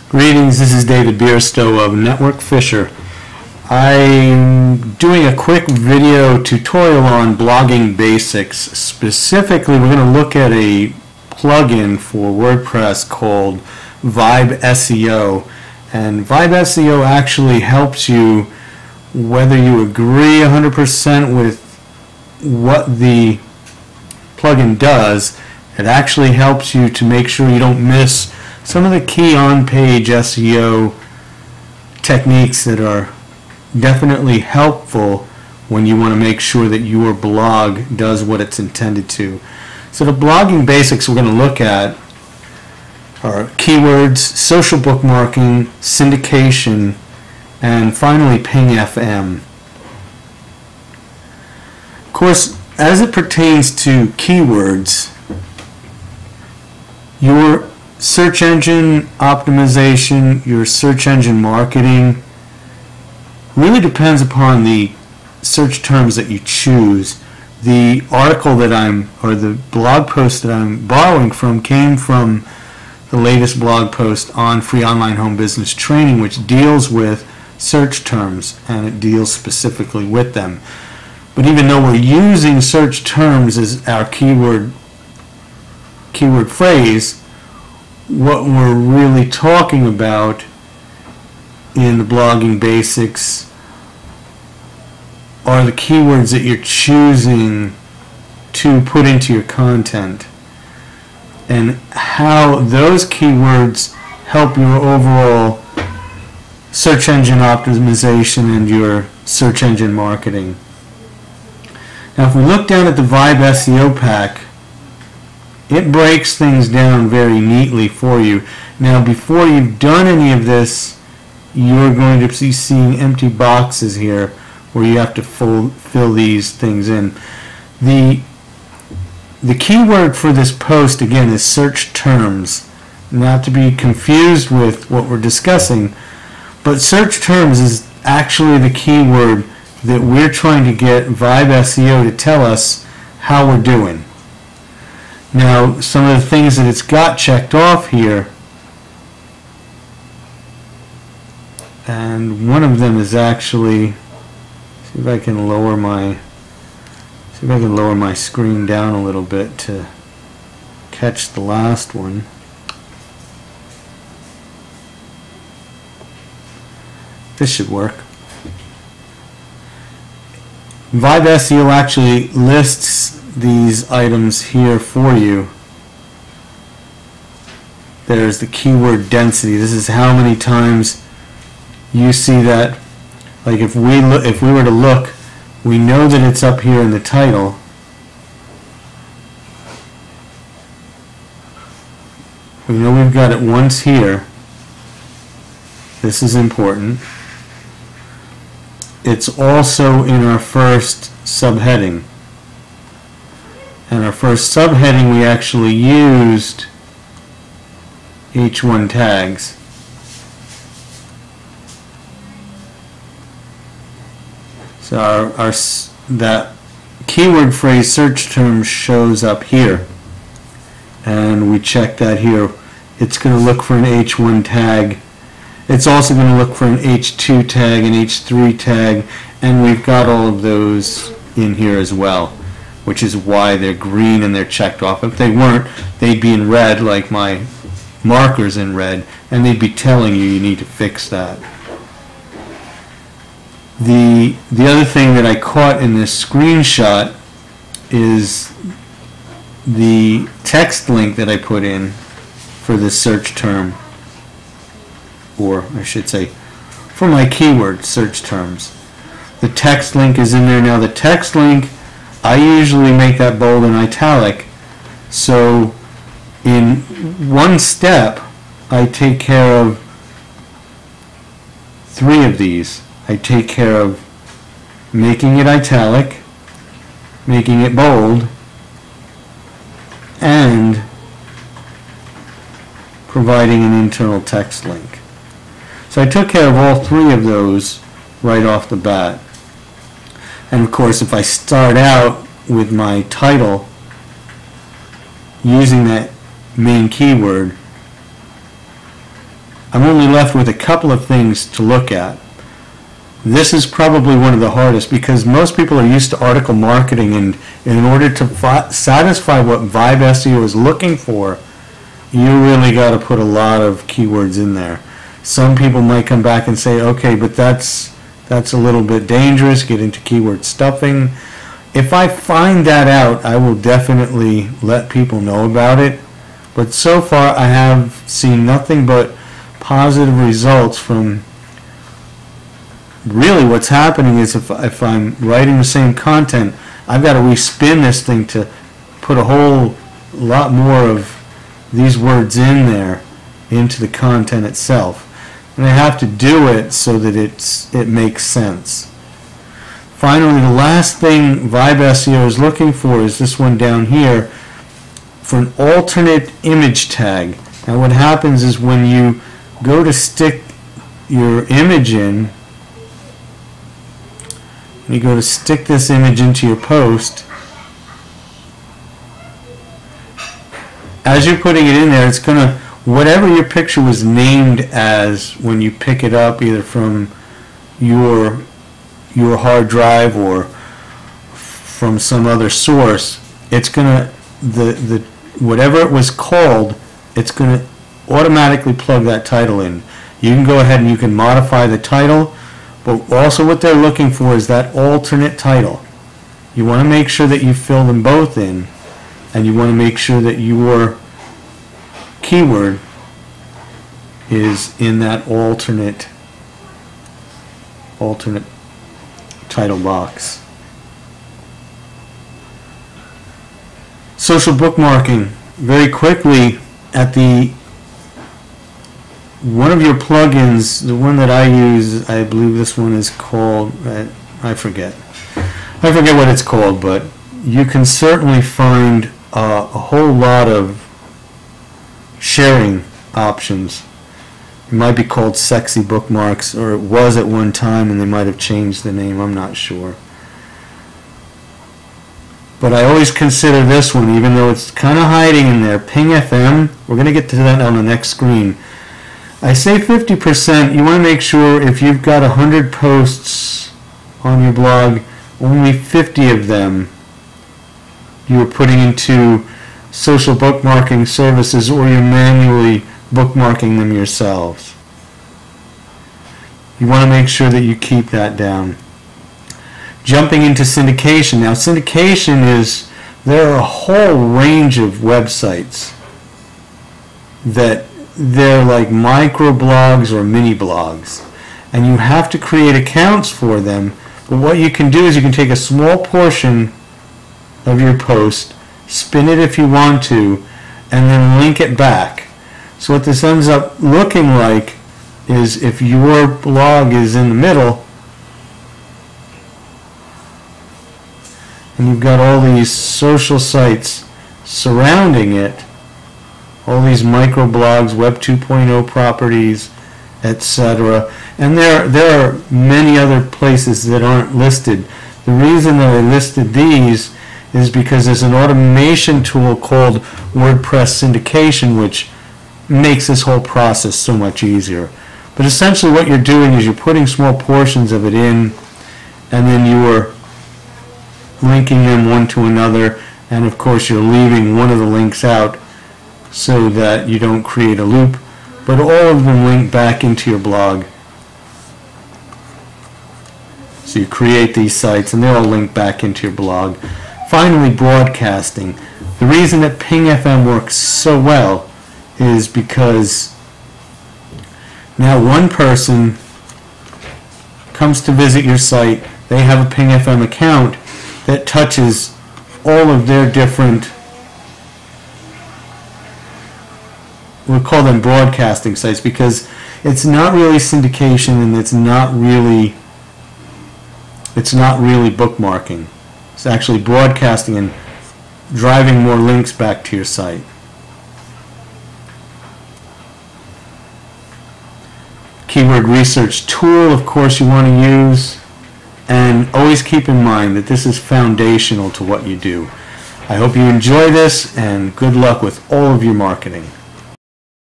Greetings, this is David Beairsto of NetworkFisher. I'm doing a quick video tutorial on blogging basics. Specifically, we're going to look at a plugin for WordPress called Vibe SEO. And Vibe SEO actually helps you, whether you agree 100% with what the plugin does, it actually helps you to make sure you don't miss some of the key on-page SEO techniques that are definitely helpful when you want to make sure that your blog does what it's intended to. So the blogging basics we're going to look at are keywords, social bookmarking, syndication, and finally Ping FM. Of course, as it pertains to keywords, your search engine optimization, your search engine marketing really depends upon the search terms that you choose. The article that or the blog post that I'm borrowing from came from the latest blog post on Free Online Home Business Training, which deals with search terms, and it deals specifically with them. But even though we're using search terms as our keyword phrase, what we're really talking about in the blogging basics are the keywords that you're choosing to put into your content and how those keywords help your overall search engine optimization and your search engine marketing. Now, if we look down at the Vibe SEO pack, it breaks things down very neatly for you. Now, before you've done any of this, you're going to be seeing empty boxes here where you have to fill these things in. The keyword for this post, again, is search terms. Not to be confused with what we're discussing, but search terms is actually the keyword that we're trying to get Vibe SEO to tell us how we're doing. Now, some of the things that it's got checked off here, and one of them is actually, see if I can lower my screen down a little bit to catch the last one. This should work. Vibe SEO actually lists these items here for you. There's the keyword density. This is how many times you see that. Like if we were to look, we know that it's up here in the title. We know we've got it once here. This is important. It's also in our first subheading. And our first subheading, we actually used H1 tags. So that keyword phrase search term shows up here. And we check that here. It's going to look for an H1 tag. It's also going to look for an H2 tag, an H3 tag, and we've got all of those in here as well, which is why they're green and they're checked off. If they weren't, they'd be in red like my marker's in red, and they'd be telling you need to fix that. The other thing that I caught in this screenshot is the text link that I put in for this search term, or I should say for my keyword search terms. The text link is in there. Now the text link, I usually make that bold and italic, so in one step I take care of 3 of these. I take care of making it italic, making it bold, and providing an internal text link. So I took care of all 3 of those right off the bat. And of course, if I start out with my title using that main keyword, I'm only left with a couple of things to look at. This is probably one of the hardest because most people are used to article marketing, and in order to satisfy what Vibe SEO is looking for, you really got to put a lot of keywords in there. Some people might come back and say, okay, but that's a little bit dangerous, get into keyword stuffing. If I find that out, I will definitely let people know about it. But so far, I have seen nothing but positive results from. Really what's happening is if I'm writing the same content, I've got to respin this thing to put a whole lot more of these words in there into the content itself. And I have to do it so that it makes sense. Finally, the last thing Vibe SEO is looking for is this one down here for an alternate image tag. Now what happens is when you go to stick your image in, you go to stick this image into your post, as you're putting it in there, it's going to, whatever your picture was named as when you pick it up either from your hard drive or from some other source, it's going to, whatever it was called, it's going to automatically plug that title in. You can go ahead and you can modify the title. But also what they're looking for is that alternate title. You want to make sure that you fill them both in, and you want to make sure that your keyword is in that alternate title box. Social bookmarking. Very quickly, at the one of your plugins, the one that I use, I believe this one is called, I forget what it's called, but you can certainly find a whole lot of sharing options. It might be called Sexy Bookmarks, or it was at one time, and they might have changed the name, I'm not sure. But I always consider this one, even though it's kind of hiding in there, Ping FM. We're going to get to that on the next screen. I say 50%, you want to make sure if you've got 100 posts on your blog, only 50 of them you are putting into social bookmarking services, or you're manually bookmarking them yourselves. You want to make sure that you keep that down. Jumping into syndication. Now syndication is, there are a whole range of websites that they're like micro blogs or mini blogs, and you have to create accounts for them. But what you can do is you can take a small portion of your post, spin it if you want to, and then link it back. So what this ends up looking like is, if your blog is in the middle and you've got all these social sites surrounding it, all these microblogs, Web 2.0 properties, etc. And there are many other places that aren't listed. The reason that I listed these is because there's an automation tool called WordPress syndication, which makes this whole process so much easier. But essentially what you're doing is you're putting small portions of it in, and then you're linking them one to another, and of course you're leaving one of the links out so that you don't create a loop, but all of them link back into your blog. So you create these sites and they all link back into your blog. Finally, broadcasting. The reason that Ping FM works so well is because now one person comes to visit your site, they have a Ping FM account that touches all of their different, we'll call them broadcasting sites, because it's not really syndication and it's not really bookmarking. It's actually broadcasting and driving more links back to your site. Keyword research tool, of course, you want to use, and always keep in mind that this is foundational to what you do. I hope you enjoy this, and good luck with all of your marketing.